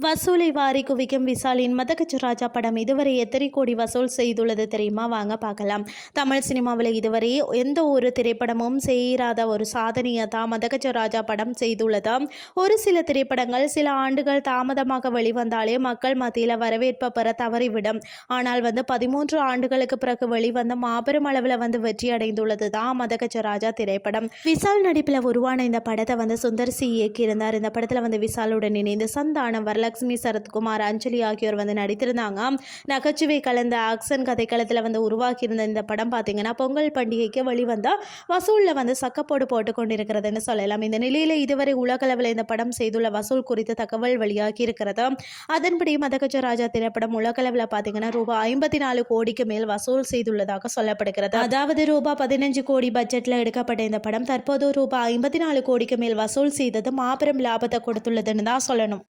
வசூலை வாரி குவிக்கும் விஷாலின் மதகஜ ராஜா படம் இதுவரை எத்தனை கோடி வசூல் செய்துள்ளது தெரியுமா? வாங்க பார்க்கலாம். தமிழ் சினிமாவில் இதுவரை எந்த ஒரு திரைப்படமும் செய்யாத ஒரு சாதனையை தான் மதகஜ ராஜா படம் செய்துள்ளது. ஒரு சில திரைப்படங்கள் சில ஆண்டுகள் தாமதமாக வெளிவந்தாலே மக்கள் மத்தியில் வரவேற்பை பெற தவறிவிடும். ஆனால் 13 ஆண்டுகளுக்கு பிறகு வெளிவந்த மாபெரும் அளவில் வெற்றி அடைந்துள்ளது தான் மதகஜ ராஜா திரைப்படம். விஷால் நடிப்பில் உருவான இந்த படத்தை சுந்தர் சி இயக்கியிருந்தார். இந்த படத்தில் விஷாலுடன் இணைந்து சந்தானம், வரலட்சுமி, சரத்குமார், அஞ்சலி ஆகியோர் நடித்திருந்தாங்க. நகைச்சுவை கலந்த ஆக்ஷன் கதைக்களத்தில் உருவாக்கியிருந்த இந்த படம் பார்த்தீங்கன்னா பொங்கல் பண்டிகைக்கு வெளிவந்த வசூலில் சக்கப்போடு போட்டு கொண்டிருக்கிறதுன்னு சொல்லலாம். இந்த நிலையில் இதுவரை உலகளவில் இந்த படம் செய்துள்ள வசூல் குறித்த தகவல் வெளியாகி இருக்கிறது. அதன்படி மதகஜ ராஜா திரைப்படம் உலகளவில் பார்த்தீங்கன்னா ரூபாய் 54 கோடிக்கு மேல் வசூல் செய்துள்ளதாக சொல்லப்படுகிறது. அதாவது ரூபாய் 15 கோடி பட்ஜெட்டில் எடுக்கப்பட்ட இந்த படம் தற்போது ரூபாய் 54 கோடிக்கு மேல் வசூல் செய்தது மாபெரும் லாபத்தை கொடுத்துள்ளதுன்னு தான் சொல்லணும்.